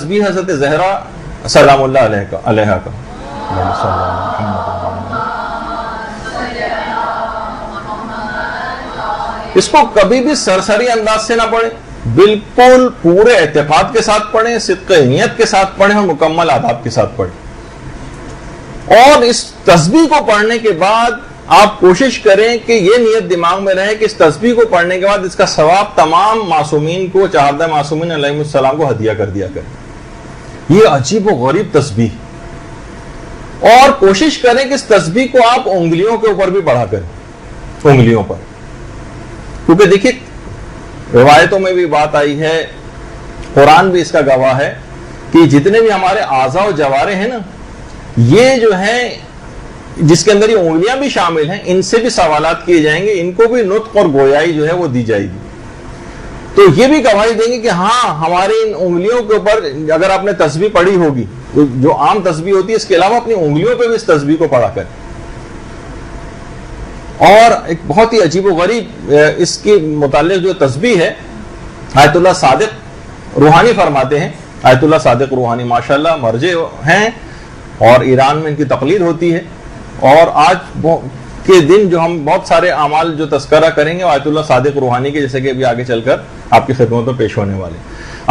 تسبیح حضرت زہرا سلام اللہ علیہا کا. اس کو کبھی بھی سرسری انداز سے نہ پڑھیں، بالکل پورے اعتقاد کے ساتھ پڑھیں، صدق نیت کے ساتھ پڑھیں اور مکمل آداب کے ساتھ پڑھیں. اور اس تسبیح کو پڑھنے کے بعد آپ کوشش کریں کہ یہ نیت دماغ میں رہے کہ اس تسبیح کو پڑھنے کے بعد اس کا ثواب تمام معصومین کو، چہاردہ معصومین علیہ السلام کو ہدیہ کر دیا کریں. یہ عجیب و غریب تسبیح. اور کوشش کریں کہ اس تسبیح کو آپ انگلیوں کے اوپر بھی پڑھا کریں، انگلیوں پر. کیونکہ دیکھیے روایتوں میں بھی بات آئی ہے، قرآن بھی اس کا گواہ ہے کہ جتنے بھی ہمارے اعضاء و جوارح ہیں نا، یہ جو ہیں جس کے اندر یہ انگلیاں بھی شامل ہیں، ان سے بھی سوالات کیے جائیں گے، ان کو بھی نطق اور گویائی جو ہے وہ دی جائے گی. تو یہ بھی گواہی دیں گے کہ ہاں ہماری ان انگلیوں کے اوپر اگر آپ نے تسبیح پڑھی ہوگی، جو عام تسبیح ہوتی ہے، اس کے علاوہ اپنی انگلیوں پہ بھی اس تسبیح کو پڑھا کریں. اور ایک بہت ہی عجیب و غریب اس کے متعلق جو تسبیح ہے، آیت اللہ صادق روحانی فرماتے ہیں. آیت اللہ صادق روحانی ماشاءاللہ مرجع ہیں اور ایران میں ان کی تقلید ہوتی ہے. اور آج کے دن جو ہم بہت سارے اعمال جو تذکرہ کریں گے آیت اللہ صادق روحانی کے، جیسے کہ ابھی آگے چل کر آپ کی خدمت میں پیش ہونے والے.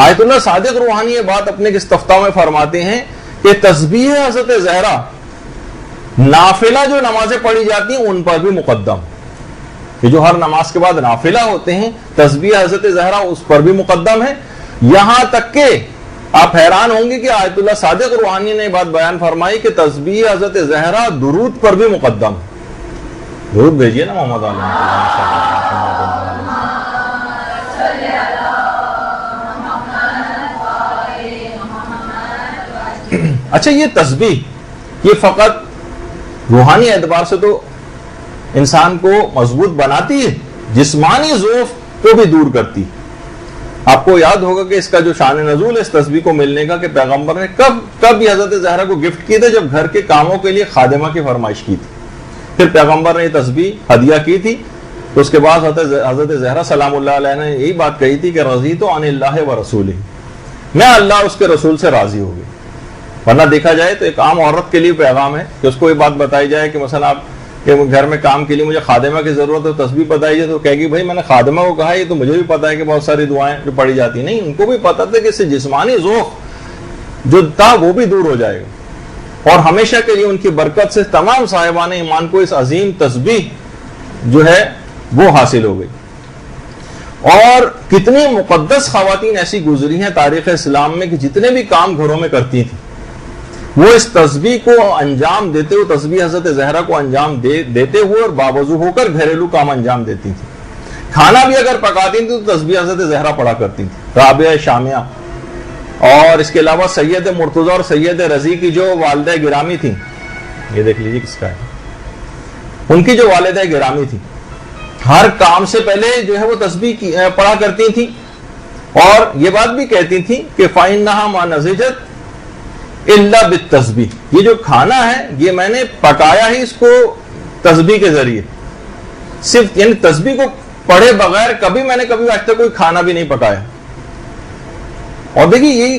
آیت اللہ صادق روحانی یہ بات اپنے استفتاء میں فرماتے ہیں کہ تسبیح حضرت زہرا نافلہ جو نمازیں پڑھی جاتی ہیں ان پر بھی مقدم. یہ جو ہر نماز کے بعد نافلہ ہوتے ہیں، تسبیح حضرت زہرا اس پر بھی مقدم ہے. یہاں تک کہ آپ حیران ہوں گے کہ آیت اللہ صادق روحانی نے بات بیان فرمائی کہ تسبیح حضرت زہرا درود پر بھی مقدم. درود بھیجیے نا محمد علیہ. اچھا، یہ تسبیح یہ فقط روحانی اعتبار سے تو انسان کو مضبوط بناتی ہے، جسمانی ضعف کو بھی دور کرتی. آپ کو یاد ہوگا کہ اس کا جو شان نزول ہے اس تسبیح کو ملنے کا، کہ پیغمبر نے کب یہ حضرت زہرا کو گفٹ کی تھی، جب گھر کے کاموں کے لیے خادمہ کی فرمائش کی تھی. پھر پیغمبر نے یہ تسبیح ہدیہ کی تھی. تو اس کے بعد حضرت زہرا سلام اللہ علیہ نے یہی بات کہی تھی کہ رضیت عن اللہ و رسولہ، میں اللہ اور اس کے رسول سے راضی ہو گئی. ورنہ دیکھا جائے تو ایک عام عورت کے لیے پیغام ہے کہ اس کو یہ بات بتائی جائے کہ مثلا آپ کہ گھر میں کام کے لیے مجھے خادمہ کی ضرورت ہے، تسبیح بتائی جائے تو کہے گی بھائی میں نے خادمہ کو کہا، یہ تو مجھے بھی پتا ہے کہ بہت ساری دعائیں جو پڑھی جاتی ہیں. نہیں، ان کو بھی پتا تھا کہ اس سے جسمانی ذوق جو تھا وہ بھی دور ہو جائے گا، اور ہمیشہ کے لیے ان کی برکت سے تمام صاحبان ایمان کو اس عظیم تسبیح جو ہے وہ حاصل ہو گئی. اور کتنی مقدس خواتین ایسی گزری ہیں تاریخ اسلام میں کہ جتنے بھی کام گھروں میں کرتی تھیں وہ اس تسبیح کو انجام دیتے ہوئے، تسبیح حضرت زہرا کو انجام دیتے ہوئے اور باوضو ہو کر گھریلو کام انجام دیتی تھی. کھانا بھی اگر پکاتی تھی تو تسبیح حضرت زہرا پڑھا کرتی تھی. رابعہ شامیہ اور اس کے علاوہ سید مرتضی اور سید رضی کی جو والدہ گرامی تھیں، یہ دیکھ لیجیے کس کا ہے، ان کی جو والدہ گرامی تھی ہر کام سے پہلے جو ہے وہ تسبیح پڑھا کرتی تھی. اور یہ بات بھی کہتی تھی کہ فَإِنَّهَا مَا نَزِجَتْ إِلَّا بِالتَّسْبِيح، یہ جو کھانا ہے یہ میں نے پکایا ہی اس کو تسبیح کے ذریعے، صرف یعنی تسبیح کو پڑھے بغیر کبھی میں نے آج تک کوئی کھانا بھی نہیں پکایا. اور دیکھیے یہی